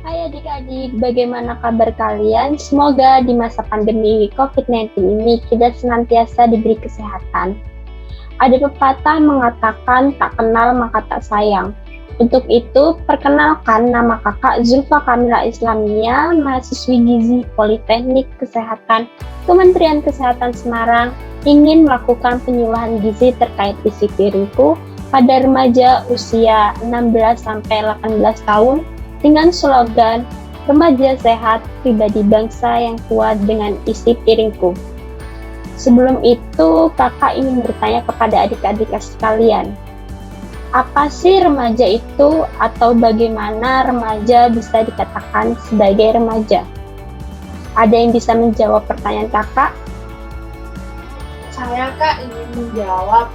Hai adik-adik, bagaimana kabar kalian? Semoga di masa pandemi COVID-19 ini kita senantiasa diberi kesehatan. Ada pepatah mengatakan tak kenal maka tak sayang. Untuk itu, perkenalkan nama kakak Zulfa Kamila Islamia, mahasiswi gizi Politeknik Kesehatan Kementerian Kesehatan Semarang, ingin melakukan penyuluhan gizi terkait isi piringku pada remaja usia 16-18 tahun dengan slogan Remaja Sehat, Pribadi Bangsa yang Kuat dengan Isi Piringku. Sebelum itu, kakak ingin bertanya kepada adik-adik sekalian, apa sih remaja itu atau bagaimana remaja bisa dikatakan sebagai remaja? Ada yang bisa menjawab pertanyaan kakak? Saya ingin menjawab,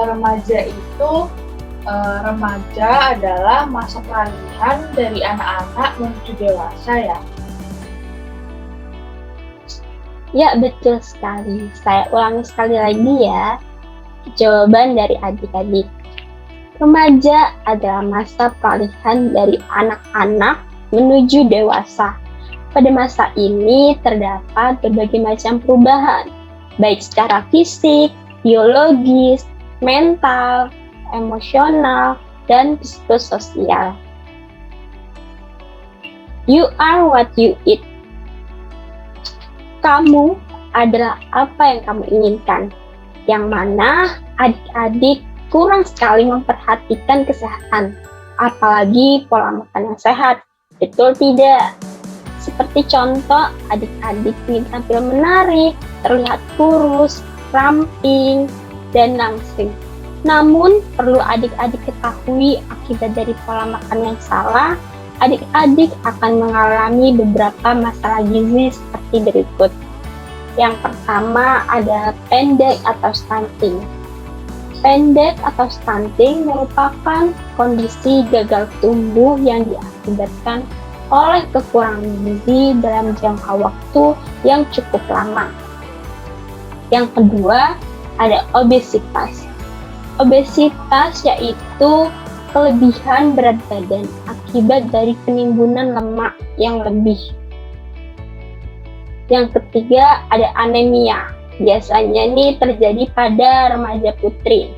remaja itu remaja adalah masa peralihan dari anak-anak menuju dewasa ya. Ya, betul sekali. Saya ulangi sekali lagi ya, jawaban dari adik-adik. Remaja adalah masa peralihan dari anak-anak menuju dewasa. Pada masa ini terdapat berbagai macam perubahan, baik secara fisik, biologis, mental, emosional, dan psikososial. You are what you eat. Kamu adalah apa yang kamu inginkan. Yang mana adik-adik kurang sekali memperhatikan kesehatan, apalagi pola makan yang sehat. Betul tidak? Seperti contoh, adik-adik ingin tampil menarik, terlihat kurus, ramping, dan langsing. Namun, perlu adik-adik ketahui akibat dari pola makan yang salah, adik-adik akan mengalami beberapa masalah gizi seperti berikut. Yang pertama adalah pendek atau stunting. Pendek atau stunting merupakan kondisi gagal tumbuh yang diakibatkan oleh kekurangan gizi dalam jangka waktu yang cukup lama. Yang kedua, ada obesitas. Obesitas yaitu kelebihan berat badan akibat dari penimbunan lemak yang lebih. Yang ketiga, ada anemia. Biasanya ini terjadi pada remaja putri.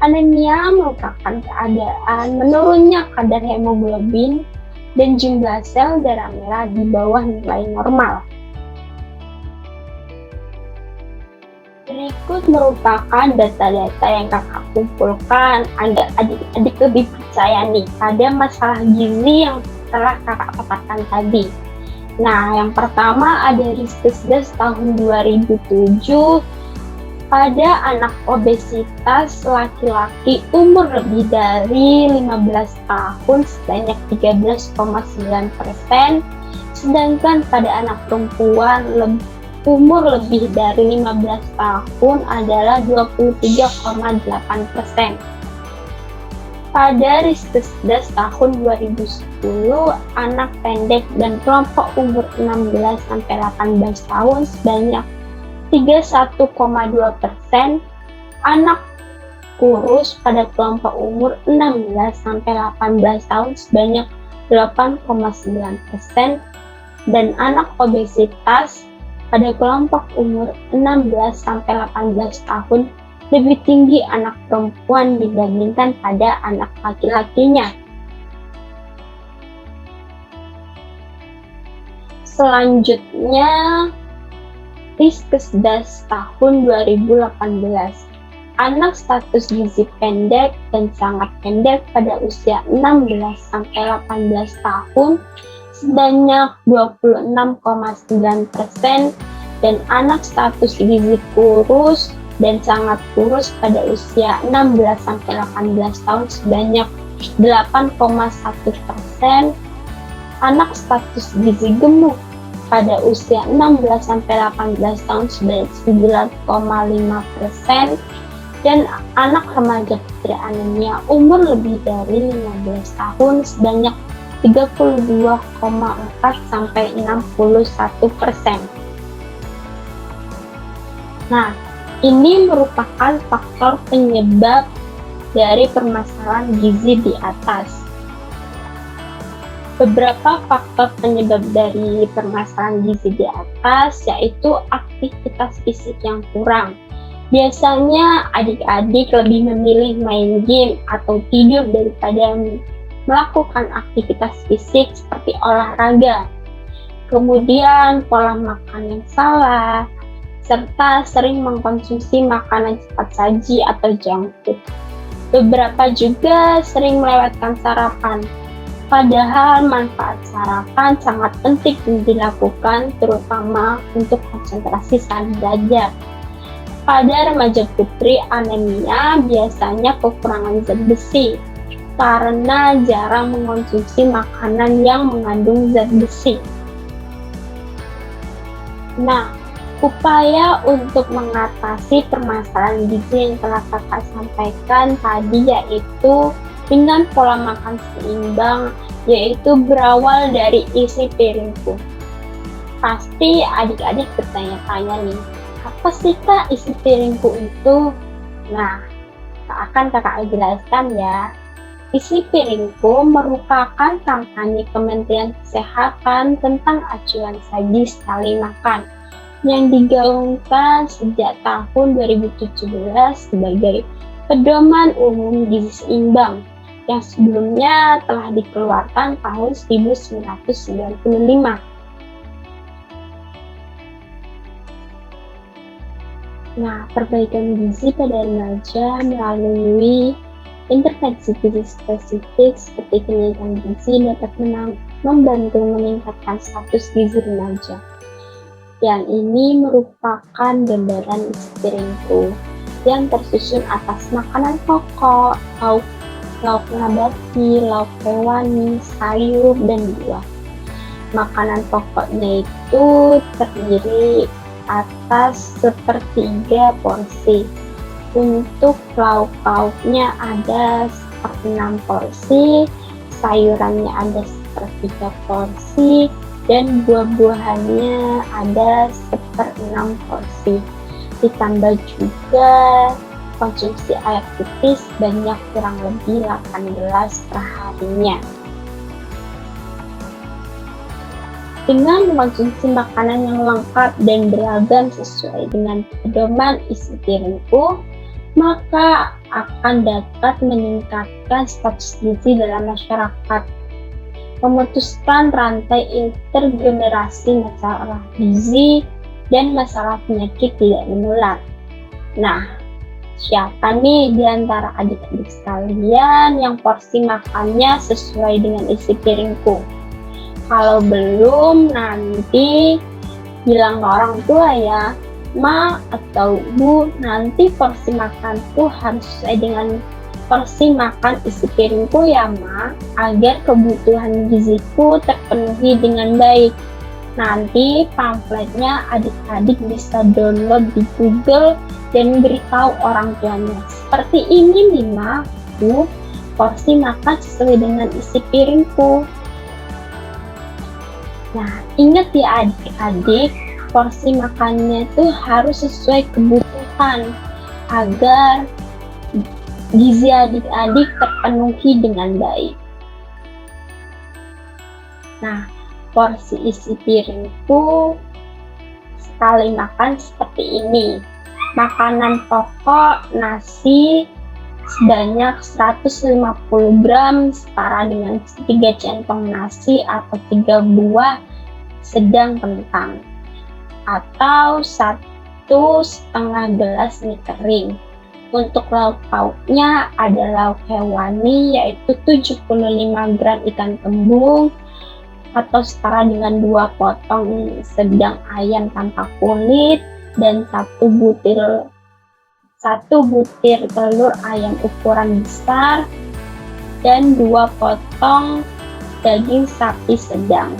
Anemia merupakan keadaan menurunnya kadar hemoglobin dan jumlah sel darah merah di bawah nilai normal. Berikut merupakan data-data yang kakak kumpulkan agar adik-adik lebih percaya nih pada masalah gizi yang telah kakak paparkan tadi. Nah, yang pertama ada Riskesdas tahun 2007 pada anak obesitas laki-laki umur lebih dari 15 tahun sebanyak 13,9%, sedangkan pada anak perempuan umur lebih dari 15 tahun adalah 23,8%. Pada Riskesdas tahun 2010, anak pendek dan kelompok umur 16-18 tahun sebanyak 31,2%, anak kurus pada kelompok umur 16-18 tahun sebanyak 8,9%, dan anak obesitas pada kelompok umur 16-18 tahun lebih tinggi anak perempuan dibandingkan pada anak laki-lakinya. Selanjutnya, Riskesdas tahun 2018. Anak status gizi pendek dan sangat pendek pada usia 16-18 tahun sebanyak 26,9%, dan anak status gizi kurus dan sangat kurus pada usia 16-18 tahun sebanyak 8,1%, anak status gizi gemuk pada usia 16-18 tahun sebanyak 9,5%, dan anak remaja putri anemia umur lebih dari 15 tahun sebanyak 32,4-61%. Nah, ini merupakan faktor penyebab dari permasalahan gizi di atas. Beberapa faktor penyebab dari permasalahan gizi di atas yaitu aktivitas fisik yang kurang. Biasanya adik-adik lebih memilih main game atau tidur daripada melakukan aktivitas fisik seperti olahraga. Kemudian pola makan yang salah, serta sering mengkonsumsi makanan cepat saji atau junk food. Beberapa juga sering melewatkan sarapan. Padahal manfaat sarapan sangat penting dilakukan terutama untuk konsentrasi saat belajar. Pada remaja putri, anemia biasanya kekurangan zat besi karena jarang mengkonsumsi makanan yang mengandung zat besi. Nah, upaya untuk mengatasi permasalahan gizi yang telah kakak sampaikan tadi yaitu dengan pola makan seimbang, yaitu berawal dari isi piringku. Pasti adik-adik bertanya-tanya nih, apa sih Kak isi piringku itu? Nah, akan kakak jelaskan ya. Isi piringku merupakan kampanye Kementerian Kesehatan tentang acuan saji sekali makan yang digaungkan sejak tahun 2017 sebagai Pedoman Umum Gizi Seimbang yang sebelumnya telah dikeluarkan tahun 1995. Nah, perbaikan gizi pada remaja melalui intervensi gizi spesifik seperti kenaikan gizi dapat membantu meningkatkan status gizi remaja. Yang ini merupakan gambaran isi piringku yang tersusun atas makanan pokok, lauk nabati, lauk hewani, sayur, dan buah. Makanan pokoknya itu terdiri atas sepertiga porsi. Untuk lauk-lauknya ada 6 porsi, sayurannya ada sepertiga porsi, dan buah-buahannya ada 1/6 porsi. Ditambah juga konsumsi air putih sebanyak kurang lebih 8 gelas per harinya. Dengan mengkonsumsi makanan yang lengkap dan beragam sesuai dengan pedoman isi piringku, maka akan dapat meningkatkan status gizi dalam masyarakat, memutuskan rantai intergenerasi masalah gizi dan masalah penyakit tidak menular. Nah, siapa nih di antara adik-adik sekalian yang porsi makannya sesuai dengan isi piringku? Kalau belum, nanti bilang ke orang tua ya, Ma atau Bu, nanti porsi makanku harus sesuai dengan porsi makan isi piringku ya Ma, agar kebutuhan giziku terpenuhi dengan baik. Nanti pamfletnya adik-adik bisa download di Google dan beritahu orang tuanya. Seperti ini nih Ma, Bu, porsi makan sesuai dengan isi piringku. Nah, ingat ya adik-adik, porsi makannya itu harus sesuai kebutuhan agar gizi adik-adik terpenuhi dengan baik. Nah, porsi isi piringku sekali makan seperti ini. Makanan pokok nasi sebanyak 150 gram setara dengan 3 centong nasi atau 3 buah sedang kentang atau 1,5 gelas mie kering. Untuk lauk pauknya ada lauk hewani yaitu 75 gram ikan kembung atau setara dengan 2 potong sedang ayam tanpa kulit dan 1 butir telur ayam ukuran besar dan 2 potong daging sapi sedang.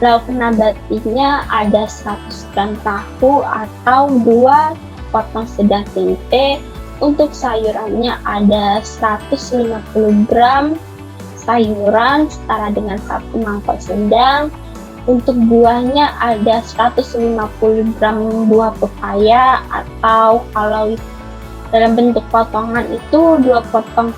Lauk nabatinya ada 100 gram tahu atau 2 potong sedang tempe. Untuk sayurannya ada 150 gram sayuran setara dengan 1 mangkok sedang. Untuk buahnya ada 150 gram buah pepaya atau kalau dalam bentuk potongan itu 2 potong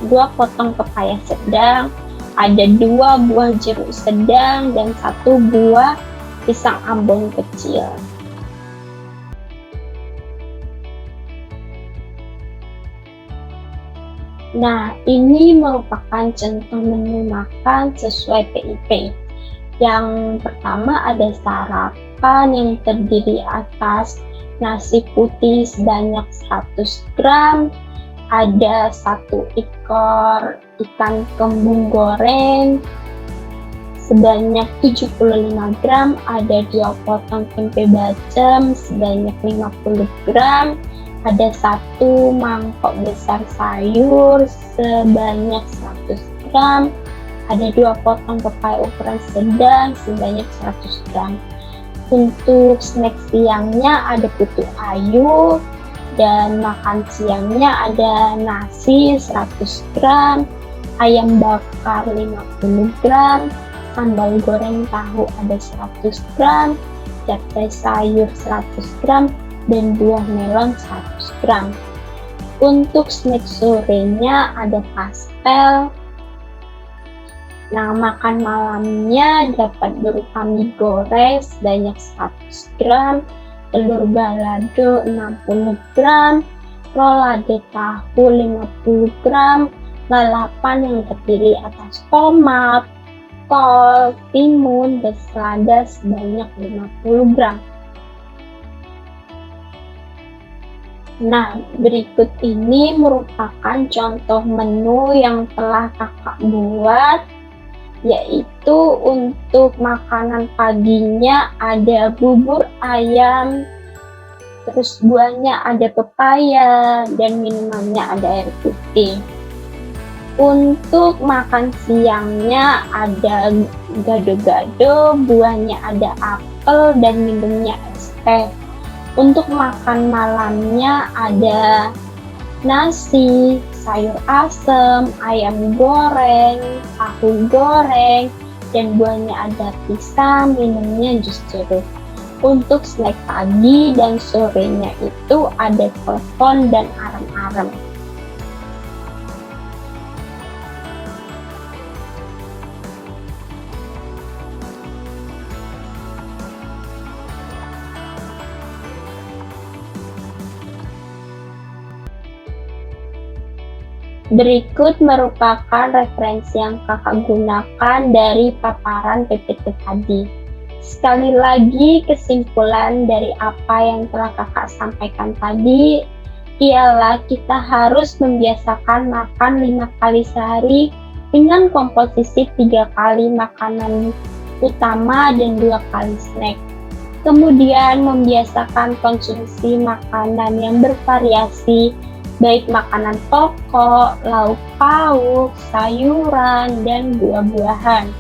2 potong pepaya sedang, ada 2 buah jeruk sedang, dan 1 buah pisang ambon kecil. Nah, ini merupakan contoh menu makan sesuai PIP. Yang pertama ada sarapan yang terdiri atas nasi putih sebanyak 100 gram, ada 1 ekor ikan kembung goreng sebanyak 75 gram, ada 2 potong tempe bacem sebanyak 50 gram, ada 1 mangkok besar sayur sebanyak 100 gram, ada 2 potong pepaya ukuran sedang sebanyak 100 gram. Untuk snack siangnya ada putu ayu, dan makan siangnya ada nasi 100 gram, ayam bakar 50 gram, sambal goreng tahu ada 100 gram, capcay sayur 100 gram, dan buah melon 100 gram. Untuk snack sorenya ada pastel. Nah, makan malamnya dapat berupa mie goreng sebanyak 100 gram, telur balado 60 gram, rolade tahu 50 gram, lalapan yang terdiri atas tomat, kol, timun, dan selada sebanyak 50 gram. Nah, berikut ini merupakan contoh menu yang telah kakak buat, yaitu untuk makanan paginya ada bubur ayam, terus buahnya ada pepaya, dan minumannya ada air putih. Untuk makan siangnya ada gado-gado, buahnya ada apel, dan minumnya es teh. Untuk makan malamnya ada nasi, sayur asem, ayam goreng, tahu goreng, dan buahnya ada pisang, minumnya jus jeruk. Untuk snack pagi dan sorenya itu ada klepon dan arem-arem. Berikut merupakan referensi yang kakak gunakan dari paparan PPT tadi. Sekali lagi, kesimpulan dari apa yang telah kakak sampaikan tadi ialah kita harus membiasakan makan 5 kali sehari dengan komposisi 3 kali makanan utama dan 2 kali snack. Kemudian membiasakan konsumsi makanan yang bervariasi, baik makanan pokok, lauk pauk, sayuran, dan buah-buahan.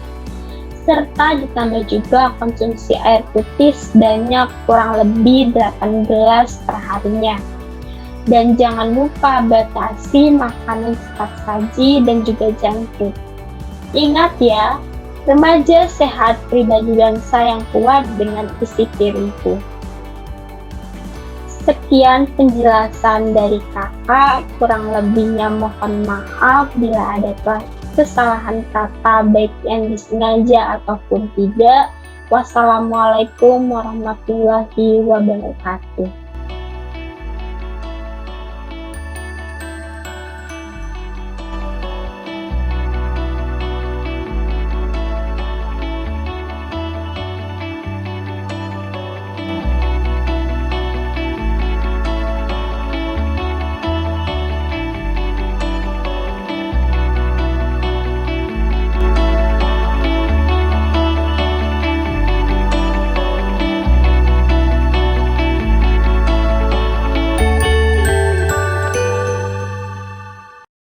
Serta ditambah juga konsumsi air putih sebanyak kurang lebih 8 gelas per harinya. Dan jangan lupa batasi makanan cepat saji dan juga junk food. Ingat ya, remaja sehat, pribadi bangsa yang kuat dengan isi piringku. Sekian penjelasan dari kakak, kurang lebihnya mohon maaf bila ada kesalahan kata baik yang disengaja ataupun tidak. Wassalamualaikum warahmatullahi wabarakatuh.